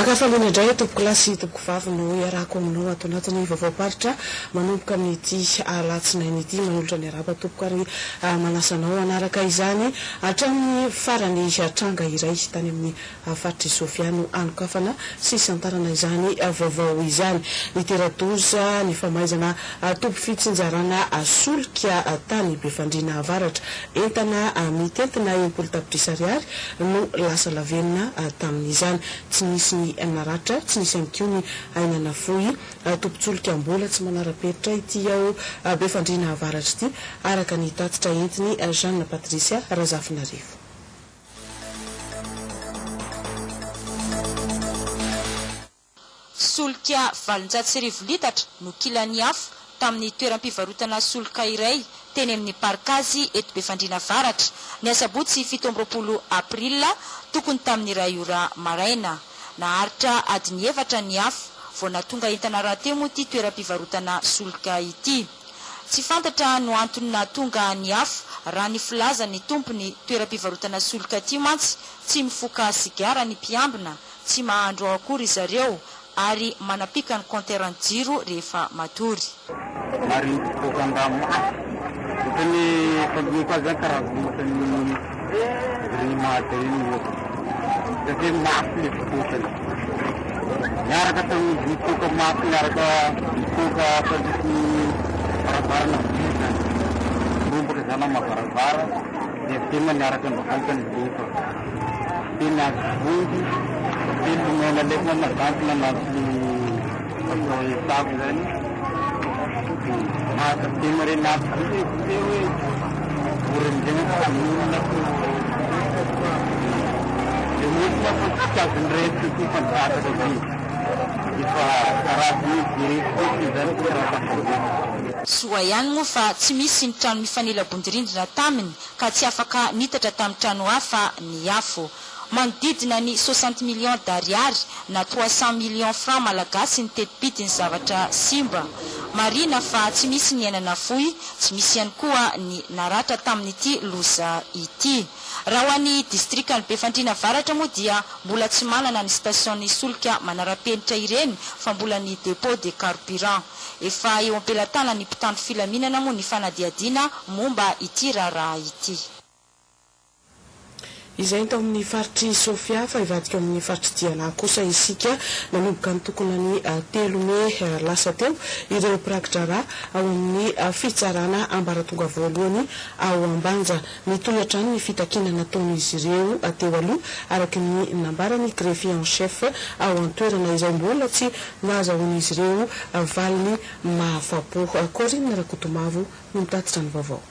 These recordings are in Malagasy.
Akafalina indray tompoko lasy tompoko vavy no iarako aminao ato anatiny vaovao-paritra manomboka amin'ity alatsinainy ity manolotra ny araba tompoko ary manasanao anaraka izany hatramin'ny farany tranga iray tany amin'ny faritry Sofiano anokafana sy santarana izany vaovao izany ny teradoza ny famaizana tompo fitsinjarana solika tany Befandriana avaratra entana mitentina 10 tapitrisa ariary no lasa lavenina tamin'izany tsy nisy naratra tsy nisy amkiony ainana foy tompontsolika mbola tsy manara-peritra ity ao Befandriana avaratra ity araka ny tatitra entiny Jeanne Patricia Razafinarivo. Solika 27 litatra no kilany afo tamin'ny toeram-pivarotana solika iray teny amin'ny Parkazy eto Befandriana avaratra ny asabotsy 17 aprila tokony tamin'ny iray ora maraina naharitra adiny 7 ny afo vao natonga entana rahateo moa ity toeram-pivarotana solika ity. Tsy fantatra no antony natonga ny afo raha ny filaza ny tompony toeram-pivarotana solika ity mantsy tsy mifoka sigara ny mpiambina tsy mahandro akory zareo ary manapika ny konteran jiro rehefa matory. Soa ihany moa fa tsy misy ny trano mifanila-bondirindrina taminy ka tsy afaka nitatra tamin'ny trano hafa ny afo. Manodidina ny 60 millions d'ariary na 300 millions francs malagasy ny tetipity ny zavatra simba. Marina fa tsy misy ny ainana foy, tsy misy ihany koa ny naratra tamin'ity loza ity. Raha ho an'ny distrikany Befandriana avaratra moa dia mbola tsy manana ny station'ny solika manara-penitra ireny fa mbola ny dépôt de carburant. Efa eo am-pelatana ny mpitandro filaminana moa ny fanadiadiana momba ity raharaha ity. Izay tao amin'ny faritry Sofia fa ivadika amin'ny faritry Diana kosa isika nanomboka ny tokona ny 3 Mey lasa teo ireo prakidrara ao amin'ny fitsarana ambaratonga voalohany ao Ambanja nitolatra ny fitakinana nataon'izy ireo teo aloha araka ny nambarany greffier en chef ao an-toerana izay mbola tsy nahazahoan'izy ireo valiny mahafapo. Corinne Rakotomavo no mitatitra ny vaovao.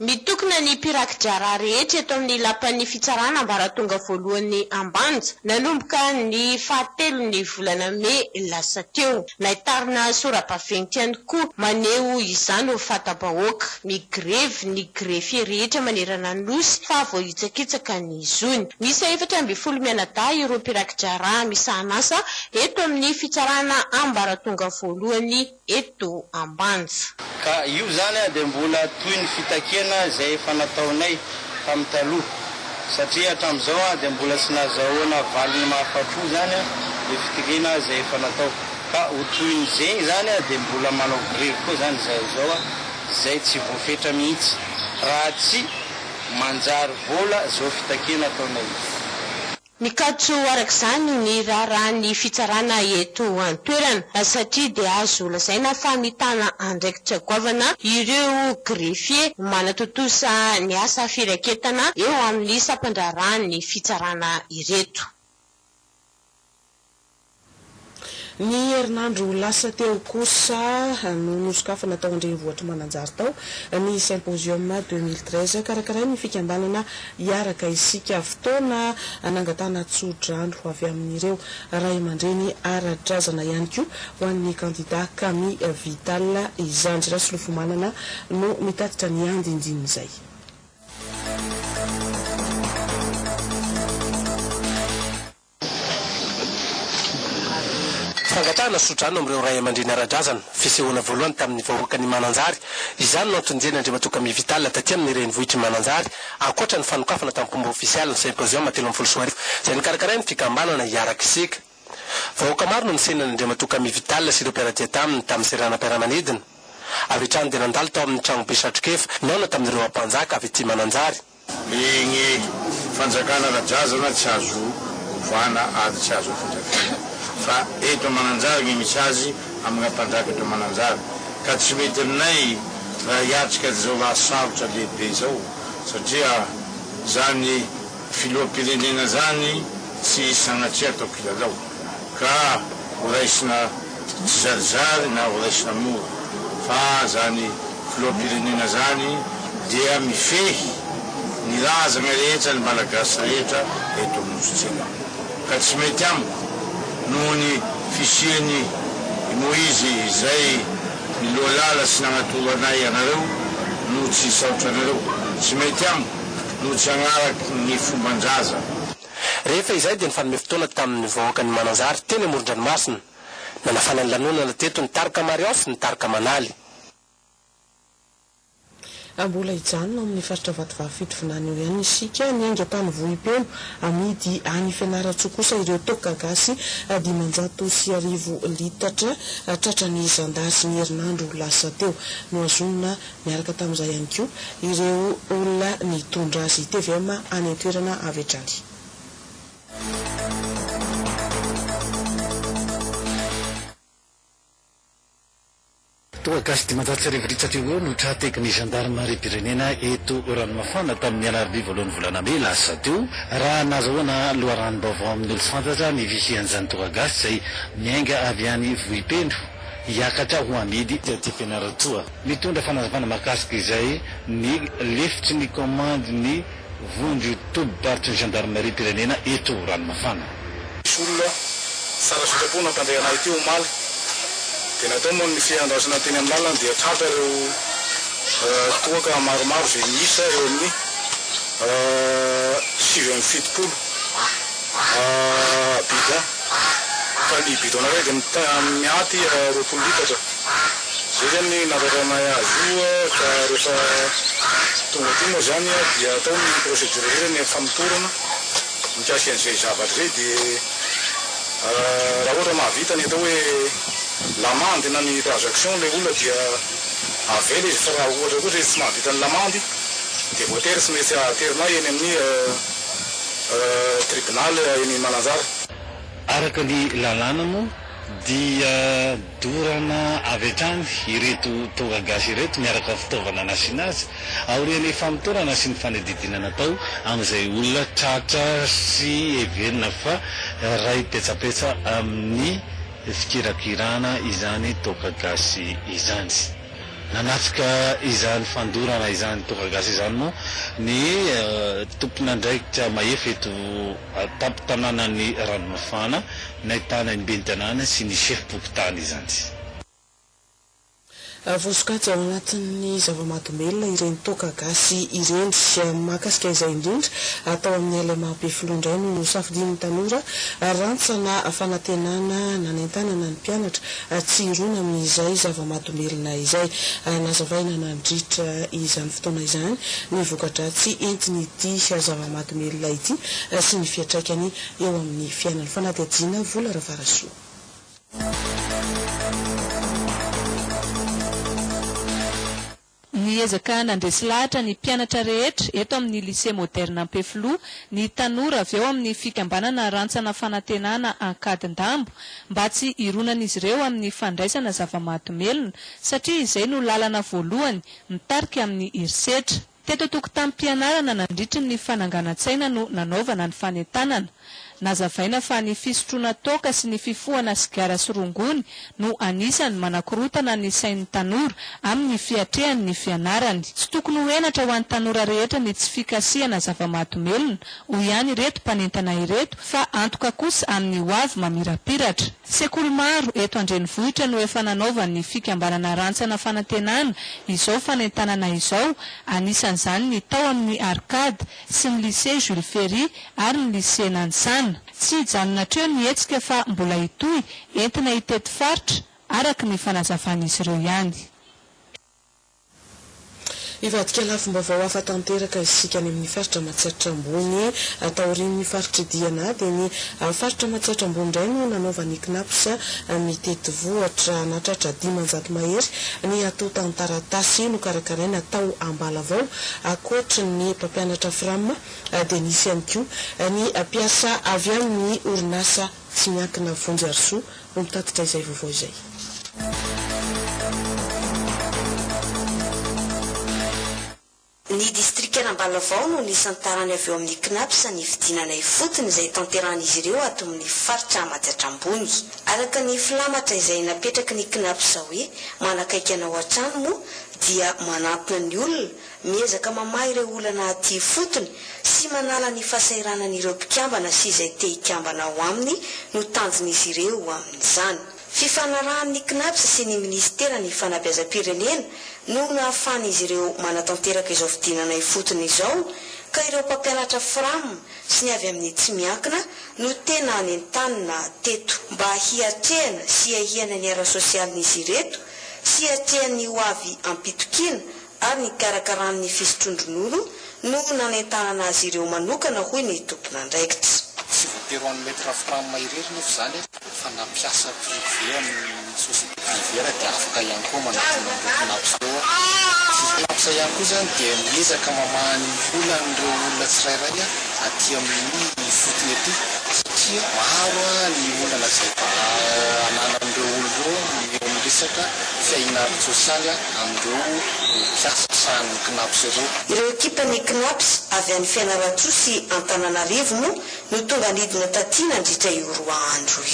Mitokana ny pirakidrara rehetra eto amin'ny lapan'ny fitsarana ambaratonga voalohany Ambanja nanomboka ny 7 volana Mey lasa teo. Nahitarina sora-baventy ihany koa maneho izany ho fatabahoaka migrevy ny greffier rehetra manerana ny nosy fa vao hitsakitsaka ny zony. Misy 14 mianadahy ireo pirakidrara misanasa eto amin'ny fitsarana ambaratonga voalohany eto Ambanja. Ka io zany dia mbola toy ny fitakena zay efa nataonay tamin'ny taloha satria hatramin'izao dia mbola tsy nahazahoana valiny mahafapo zany dia fitakena zay efa natao ka ho toy ny zegny zany dia mbola manao grevy koa zany zao zay tsy voafetra mihitsy raha tsy manjary vola zao fitakena ataonay. Mikatso arak'izany ny raharahan'ny fitsarana eto an-toerana satria dia azo lazaina fa mitana andraikitra goavana ireo greffier manatotosa ny asa firaketana eo amin'ny sampandrarahan'ny fitsarana ireto. Ny herinandro lasa teo kosa no nosokafana tao andrenivohitra Mananjary tao ny symposium 2013 karakaray ny fikambanana iaraka isika fotoana nangatana tsodrano avy amin'ireo ray aman-dreny ara-drazana ihany koa ho an'ny kandida Camille Vital izany Rasolofomanana no mitatitra ny andindiny izay. fangatrahana sotrano amin'ireo ray aman-dreny ara-drazana fisehoana voalohany tamin'ny vahoaka ny Mananjary izany no antonjena Andriamatoa Camille Vital taty amin'ny renivohitry Mananjary ankoatra ny fanokafana tamin'ny pomba ofisialy ny symposium 13 izay nikarakarainy fikambanana hiaraka isika. Vahoaka maro no nisenina Andriamatoa Camille Vital sy ireo mpiaradia taminy tamin'ny seranam-piaramanidina avy hatrany dia nandalo tao amin'ny trano be satrokefa naona tamin'ireo ampanjaka avy aty Mananjary. Igny fanjakana ara-drazana tsy azo ovana ary tsy azo fanjakana fa eto Mananjary ny misy azy amin'ny ampanjaka eto Mananjary ka tsy mety aminay raha hiatrika zao lasarotra lehibe zao satria zany filoham-pirenena zany tsy sanatria atao kilalao ka horaisina tsy zarizary na horaisina mora fa zany filoham-pirenena zany dia mifehy ny razana rehetra ny malagasy rehetra eto amin'nositsika ka tsy mety amiko noho ny fisiany Moïse izay ny lohalala sy nagnatoro anay anareo no tsy saotra anareo tsy mety amiko no tsy agnaraky ny fomban-draza. Rehefa izay dia nifanome fotoana tamin'ny vahoaka ny Mananjary teny amoron-dranomasina nanafana ny lanonana teto ny tarika Mariao sy ny tarika Manaly. Mbola hijanona amin'ny faritra Vatovavy fitrovinany eo ihany isika ny aingam-tany Vohipeno amidy any Fianarantsoa kosa ireo toaka gasy 510 litatra tratran'ny zandary sy ny herinandro lasa teo no azonina miaraka tamin'izay ihany koa ireo olona nitondra azy TVM any an-toerana avy hatrany. Toa gasy 500 litatra eo no trateky ny gendarmerie pirenena eto ranomafana tamin'ny alarobia voalohany volana May lasa teo raha nazahoana loharanom-baovao amin'ny olo fantatra ny fisian'izany toa gasy izay miainga avy any Vohipendo hiakatra ho amidy ty Fianarantsoa mitondra fanazavana mahakasika izay ny lefitry ny commande ny vondro tobo-baritry ny gendarmerie pirenena eto ranomafana. Olona sara sotrapona mpandray anay ty omaly dia natao moa ny fiandrasana teny amin'ny lalana dia tratra ireo toaka maromaro izay miisa eo amin'ny 770 bidon fa ny bidon ray dia miaty 20 litatra zay zany natarainay azy io ka rehefa tonga ty moa zany dia atao ny procédure zany famitorana mikasy an'izay zavatra zay dia raha ohatra mahavita ny atao hoe l'amende na ny transaction le olona dia avela izy fa raha ohatra koa izy tsy mahavita ny l'amende dia voatery tsy maintsy aterinay eny amin'ny tribunal eny Mananjary. Araka ny lalàna moa dia dorana avy hatrany ireto toga gasy ireto miaraka fitaovana nasiana azy aorian'ny famitorana sy ny fanadidinana natao amin'izay olona tratra sy heverina fa ray petsapetsa amin'ny fikirakirana izany toka gasy izany. Nanatrika izany fandorana izany toka gasy izany moa ny tompon'andraikitra mahefa eto tampon-tanànan'ny ranomafana nahitana ny bentanàna sy ny chef-pokotany izany. Voasokajy ao anatin'ny zava-mahadomelona ireny toka gasy ireny sy mahakasika izay indrindra atao amin'ny alamabe filondray no safidian'ny tanora rantsana fanantenana nanentanana ny mpianatra tsy irona amin'izay zava-mahadomelona izay nazavaina nandritra izany fotoana izany ny vokadratsy entiny ity zava-mahadomelona ity sy ny fiatraikany eo amin'ny fiainany fanadihadiana Vola Ravarasoa. Niezaka nandresy lahatra ny mpianatra rehetra eto amin'ny lycée moderne Ampefilo ny tanora avy eo amin'ny fikambanana rantsana fanantenana Ankadindambo mba tsy ironan'izy ireo amin'ny fandraisana zava-mahadomelona satria izay no lalana voalohany mitarika amin'ny herisetra. Teto tokotanim-pianarana nandritry ny fananganan-tsaina no nanaovana ny fanentanana. Nazavaina fa ny fisotroana toka sy ny fifohana sigara sy rongony no anisany manakorotana ny sain'ny tanora amin'ny fiatrehan'ny fianarany. Tsy tokony ho enatra ho an'ny tanora rehetra ny tsy fikasihana zava-mahadomelona ho ihany ireto mpanentana ireto fa antoka kosa amin'ny hoavy mamirapiratra. Sekoly maro eto Andrenivohitra no efa nanaova ny fikambanana rantsana fanantenana izao fanentanana izao, anisan'izany ny tao amin'ny Arkady sy ny lycée Jules Ferry ary ny lycée Nansana. toerana. Tsy hijanona treo ny hetsika fa mbola hitohy entina hitety faritra araka ny fanazavan'izy ireo ihany. Ivadika lafim-baovao hafa tanteraka isika any amin'ny faritra Matsatra ambony taorian'ny faritra Diana dia ny faritra Matsatra ambony indray no nanaovany CNAPS mitety vohatra natratra 500 mahery ny atao tantaratasy no karakaraina atao Ambalavao ankoatra ny mpampianatra FRAM dia nisy ihany koa ny mpiasa avy amin'ny orinasa tsy miankina Vonjy Arsoa no mitatitra izay vaovao izay. Ny distrikta Ambalavao no nisantarany avy eo amin'ny CNAPS ny fidinana ifotony izay tanteran'izy ireo ato amin'ny faritra Matsatra ambony. Araka ny filamatra izay napetraky ny CNAPS hoe manakaiky anao an-trano moa dia manampina ny olona miezaka mamaha ireo olana aty fotony sy manala ny fahasahiranan'ireo mpikambana sy izay te hikambana ao aminy no tanjon'izy ireo amin'izany. Fifanarahan'ny CNAPS sy ny ministera ny fanabeazam-pirenena no nahafahan'izy ireo manatanteraka izao fidinana ifotony izao ka ireo mpampianatra FRAM sy ny avy amin'ny tsy miankina no tena anentanina teto mba hiatrehana sy ahihana ny ara sosialin'izy ireto sy hatrehany ho avy ampitokina ary ny karakaran'ny fisotrondron'olo no nanentanana azy ireo manokana hoy ny tompon'andraikitra. Tsy voatery amin'ny metra FRAM irery nefa izany fa nampiasa privé amin'ny société privée dia afaka ihany koa manatona CNAPS eo. CNAPS ihany koa izany dia miezaka mamaha ny vola n'ireo olona tsirairay aty amin'ny fotony aty satria maro ny olana izay ananan'ireo olon'ireo eo miresaka fiainana sosialy amin'ireo mpiasa sahan'ny CNAPS ireo. Ireo ekipan'ny CNAPS avy any Fianarantsoa sy Antananarivo moa no tonga nidina taty nandritra io 2 andro io.